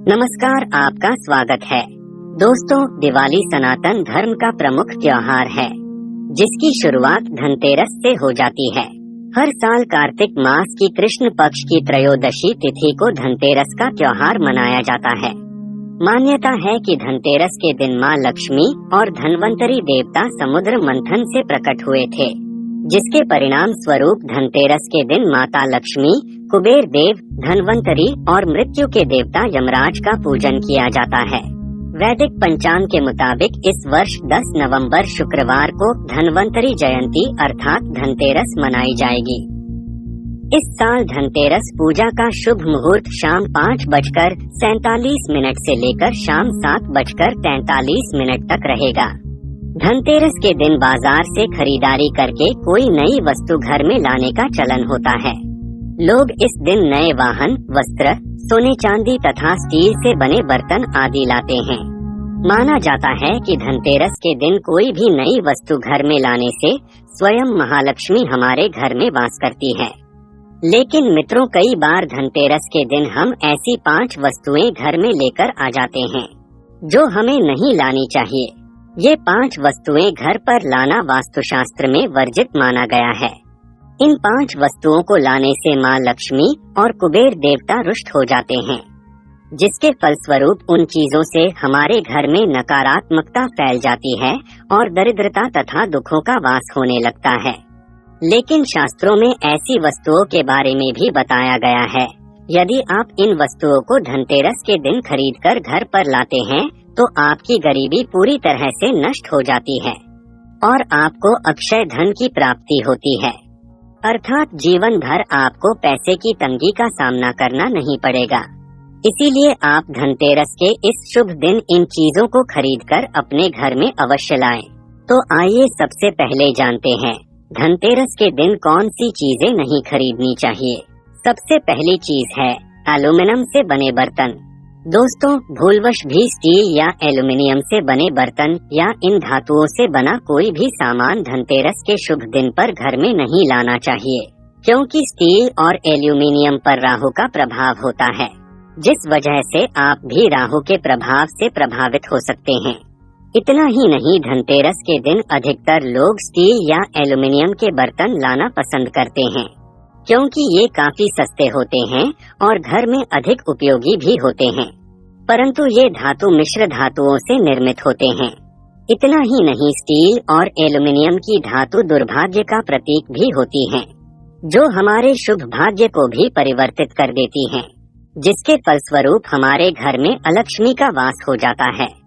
नमस्कार, आपका स्वागत है। दोस्तों, दिवाली सनातन धर्म का प्रमुख त्योहार है, जिसकी शुरुआत धनतेरस से हो जाती है। हर साल कार्तिक मास की कृष्ण पक्ष की त्रयोदशी तिथि को धनतेरस का त्योहार मनाया जाता है। मान्यता है कि धनतेरस के दिन माँ लक्ष्मी और धन्वंतरी देवता समुद्र मंथन से प्रकट हुए थे, जिसके परिणाम स्वरूप धनतेरस के दिन माता लक्ष्मी, कुबेर देव, धन्वंतरी और मृत्यु के देवता यमराज का पूजन किया जाता है। वैदिक पंचांग के मुताबिक इस वर्ष 10 नवंबर शुक्रवार को धन्वंतरी जयंती अर्थात धनतेरस मनाई जाएगी। इस साल धनतेरस पूजा का शुभ मुहूर्त शाम 5:47 से लेकर शाम 7:43 तक रहेगा। धनतेरस के दिन बाजार से खरीदारी करके कोई नई वस्तु घर में लाने का चलन होता है। लोग इस दिन नए वाहन, वस्त्र, सोने चांदी तथा स्टील से बने बर्तन आदि लाते हैं। माना जाता है कि धनतेरस के दिन कोई भी नई वस्तु घर में लाने से स्वयं महालक्ष्मी हमारे घर में वास करती है। लेकिन मित्रों, कई बार धनतेरस के दिन हम ऐसी 5 वस्तुएं घर में लेकर आ जाते हैं जो हमें नहीं लानी चाहिए। ये 5 वस्तुएं घर पर लाना वास्तुशास्त्र में वर्जित माना गया है। इन 5 वस्तुओं को लाने से माँ लक्ष्मी और कुबेर देवता रुष्ट हो जाते हैं, जिसके फलस्वरूप उन चीजों से हमारे घर में नकारात्मकता फैल जाती है और दरिद्रता तथा दुखों का वास होने लगता है। लेकिन शास्त्रों में ऐसी वस्तुओं के बारे में भी बताया गया है। यदि आप इन वस्तुओं को धनतेरस के दिन खरीदकर घर पर लाते हैं तो आपकी गरीबी पूरी तरह से नष्ट हो जाती है और आपको अक्षय धन की प्राप्ति होती है, अर्थात जीवन भर आपको पैसे की तंगी का सामना करना नहीं पड़ेगा। इसीलिए आप धनतेरस के इस शुभ दिन इन चीजों को खरीदकर अपने घर में अवश्य लाएं। तो आइए सबसे पहले जानते हैं धनतेरस के दिन कौन सी चीजें नहीं खरीदनी चाहिए। सबसे पहली चीज है एल्यूमिनियम से बने बर्तन। दोस्तों, भूलवश भी स्टील या एल्यूमिनियम से बने बर्तन या इन धातुओं से बना कोई भी सामान धनतेरस के शुभ दिन पर घर में नहीं लाना चाहिए, क्योंकि स्टील और एल्यूमिनियम पर राहु का प्रभाव होता है, जिस वजह से आप भी राहु के प्रभाव से प्रभावित हो सकते हैं। इतना ही नहीं, धनतेरस के दिन अधिकतर लोग स्टील या एल्यूमिनियम के बर्तन लाना पसंद करते हैं, क्योंकि ये काफी सस्ते होते हैं और घर में अधिक उपयोगी भी होते हैं, परंतु ये धातु मिश्र धातुओं से निर्मित होते हैं। इतना ही नहीं, स्टील और एल्यूमिनियम की धातु दुर्भाग्य का प्रतीक भी होती हैं, जो हमारे शुभ भाग्य को भी परिवर्तित कर देती हैं, जिसके फलस्वरूप हमारे घर में अलक्ष्मी का वास हो जाता है।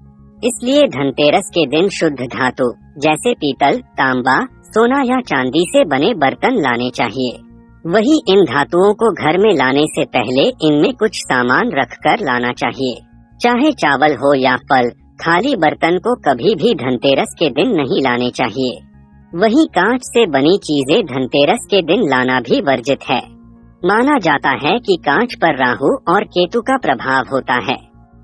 इसलिए धनतेरस के दिन शुद्ध धातु जैसे पीतल, तांबा, सोना या चांदी से बने बर्तन लाने चाहिए। वही इन धातुओं को घर में लाने से पहले इनमें कुछ सामान रखकर लाना चाहिए, चाहे चावल हो या फल। खाली बर्तन को कभी भी धनतेरस के दिन नहीं लाने चाहिए। वही कांच से बनी चीजें धनतेरस के दिन लाना भी वर्जित है। माना जाता है कि कांच पर राहु और केतु का प्रभाव होता है,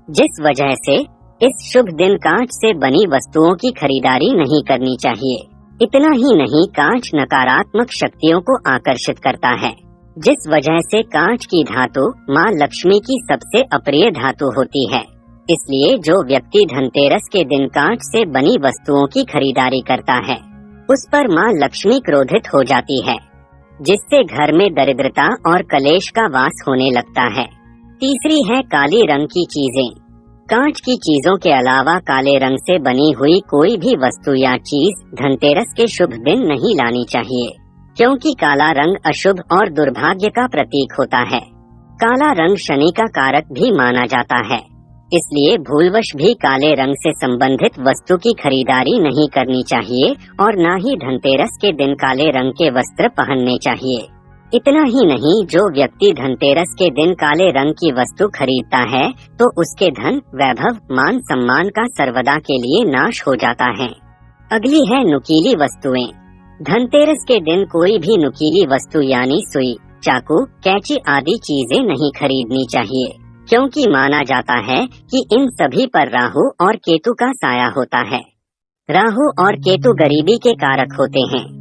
जिस वजह से इस शुभ दिन कांच से बनी वस्तुओं की खरीदारी नहीं करनी चाहिए। इतना ही नहीं, कांच नकारात्मक शक्तियों को आकर्षित करता है, जिस वजह से कांच की धातु माँ लक्ष्मी की सबसे अप्रिय धातु होती है। इसलिए जो व्यक्ति धनतेरस के दिन कांच से बनी वस्तुओं की खरीदारी करता है, उस पर माँ लक्ष्मी क्रोधित हो जाती है, जिससे घर में दरिद्रता और कलेश का वास होने लगता है। तीसरी है काली रंग की चीजें। कांच की चीजों के अलावा काले रंग से बनी हुई कोई भी वस्तु या चीज धनतेरस के शुभ दिन नहीं लानी चाहिए, क्योंकि काला रंग अशुभ और दुर्भाग्य का प्रतीक होता है। काला रंग शनि का कारक भी माना जाता है, इसलिए भूलवश भी काले रंग से संबंधित वस्तु की खरीदारी नहीं करनी चाहिए और न ही धनतेरस के दिन काले रंग के वस्त्र पहनने चाहिए। इतना ही नहीं, जो व्यक्ति धनतेरस के दिन काले रंग की वस्तु खरीदता है तो उसके धन, वैभव, मान सम्मान का सर्वदा के लिए नाश हो जाता है। अगली है नुकीली वस्तुएं। धनतेरस के दिन कोई भी नुकीली वस्तु यानी सुई, चाकू, कैंची आदि चीजें नहीं खरीदनी चाहिए, क्योंकि माना जाता है कि इन सभी पर राहु और केतु का साया होता है। राहु और केतु गरीबी के कारक होते हैं।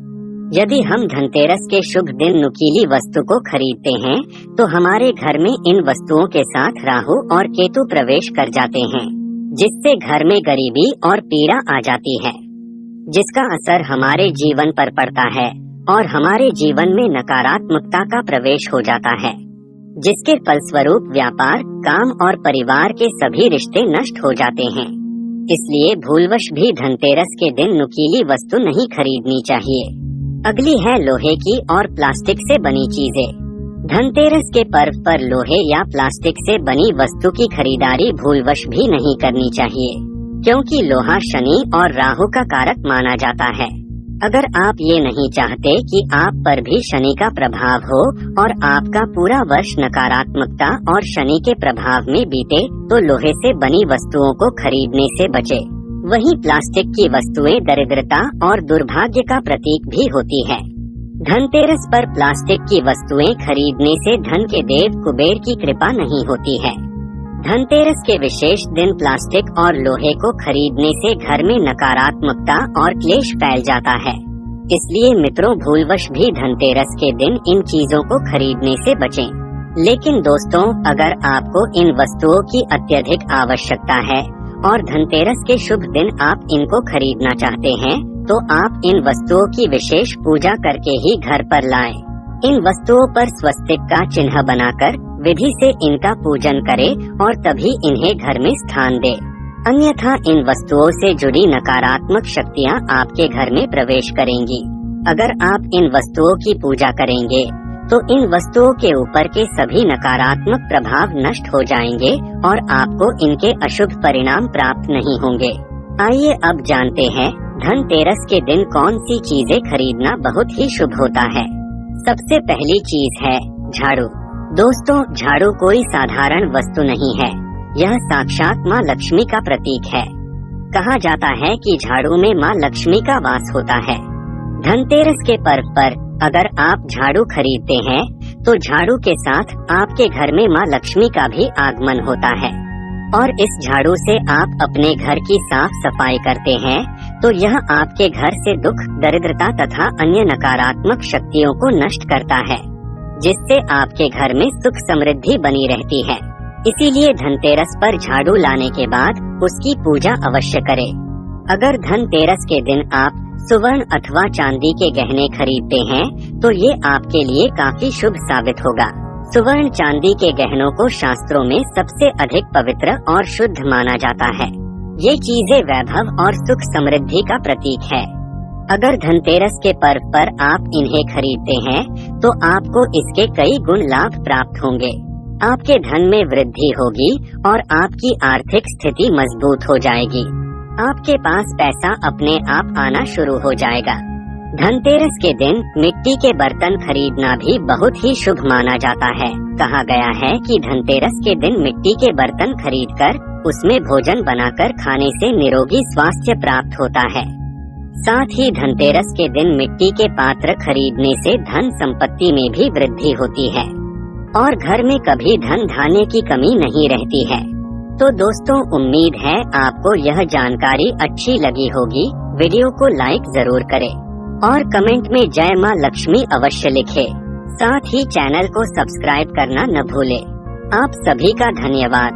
यदि हम धनतेरस के शुभ दिन नुकीली वस्तु को खरीदते हैं तो हमारे घर में इन वस्तुओं के साथ राहु और केतु प्रवेश कर जाते हैं, जिससे घर में गरीबी और पीड़ा आ जाती है, जिसका असर हमारे जीवन पर पड़ता है और हमारे जीवन में नकारात्मकता का प्रवेश हो जाता है, जिसके फलस्वरूप व्यापार, काम और परिवार के सभी रिश्ते नष्ट हो जाते हैं। इसलिए भूलवश भी धनतेरस के दिन नुकीली वस्तु नहीं खरीदनी चाहिए। अगली है लोहे की और प्लास्टिक से बनी चीजें। धनतेरस के पर्व पर लोहे या प्लास्टिक से बनी वस्तु की खरीदारी भूलवश भी नहीं करनी चाहिए, क्योंकि लोहा शनि और राहु का कारक माना जाता है। अगर आप ये नहीं चाहते कि आप पर भी शनि का प्रभाव हो और आपका पूरा वर्ष नकारात्मकता और शनि के प्रभाव में बीते, तो लोहे से बनी वस्तुओं को खरीदने से बचे। वहीं प्लास्टिक की वस्तुएं दरिद्रता और दुर्भाग्य का प्रतीक भी होती है। धनतेरस पर प्लास्टिक की वस्तुएं खरीदने से धन के देव कुबेर की कृपा नहीं होती है। धनतेरस के विशेष दिन प्लास्टिक और लोहे को खरीदने से घर में नकारात्मकता और क्लेश फैल जाता है। इसलिए मित्रों, भूलवश भी धनतेरस के दिन इन चीजों को खरीदने से बचें। लेकिन दोस्तों, अगर आपको इन वस्तुओं की अत्यधिक आवश्यकता है और धनतेरस के शुभ दिन आप इनको खरीदना चाहते हैं, तो आप इन वस्तुओं की विशेष पूजा करके ही घर पर लाएं। इन वस्तुओं पर स्वस्तिक का चिन्ह बनाकर विधि से इनका पूजन करें और तभी इन्हें घर में स्थान दें। अन्यथा इन वस्तुओं से जुड़ी नकारात्मक शक्तियां आपके घर में प्रवेश करेंगी। अगर आप इन वस्तुओं की पूजा करेंगे तो इन वस्तुओं के ऊपर के सभी नकारात्मक प्रभाव नष्ट हो जाएंगे और आपको इनके अशुभ परिणाम प्राप्त नहीं होंगे। आइए अब जानते हैं धनतेरस के दिन कौन सी चीजें खरीदना बहुत ही शुभ होता है। सबसे पहली चीज है झाड़ू। दोस्तों, झाड़ू कोई साधारण वस्तु नहीं है, यह साक्षात माँ लक्ष्मी का प्रतीक है। कहा जाता है कि झाड़ू में माँ लक्ष्मी का वास होता है। धनतेरस के पर्व पर अगर आप झाड़ू खरीदते हैं तो झाड़ू के साथ आपके घर में माँ लक्ष्मी का भी आगमन होता है और इस झाड़ू से आप अपने घर की साफ सफाई करते हैं तो यह आपके घर से दुख, दरिद्रता तथा अन्य नकारात्मक शक्तियों को नष्ट करता है, जिससे आपके घर में सुख समृद्धि बनी रहती है। इसीलिए धनतेरस पर झाड़ू लाने के बाद उसकी पूजा अवश्य करें। अगर धनतेरस के दिन आप सुवर्ण अथवा चांदी के गहने खरीदते हैं तो ये आपके लिए काफी शुभ साबित होगा। सुवर्ण चांदी के गहनों को शास्त्रों में सबसे अधिक पवित्र और शुद्ध माना जाता है। ये चीजें वैभव और सुख समृद्धि का प्रतीक है। अगर धनतेरस के पर्व पर आप इन्हें खरीदते हैं तो आपको इसके कई गुण लाभ प्राप्त होंगे। आपके धन में वृद्धि होगी और आपकी आर्थिक स्थिति मजबूत हो जाएगी। आपके पास पैसा अपने आप आना शुरू हो जाएगा। धनतेरस के दिन मिट्टी के बर्तन खरीदना भी बहुत ही शुभ माना जाता है। कहा गया है कि धनतेरस के दिन मिट्टी के बर्तन खरीदकर उसमें भोजन बनाकर खाने से निरोगी स्वास्थ्य प्राप्त होता है। साथ ही धनतेरस के दिन मिट्टी के पात्र खरीदने से धन संपत्ति में भी वृद्धि होती है और घर में कभी धन धान्य की कमी नहीं रहती है। तो दोस्तों, उम्मीद है आपको यह जानकारी अच्छी लगी होगी। वीडियो को लाइक जरूर करें और कमेंट में जय मां लक्ष्मी अवश्य लिखें। साथ ही चैनल को सब्सक्राइब करना न भूलें। आप सभी का धन्यवाद।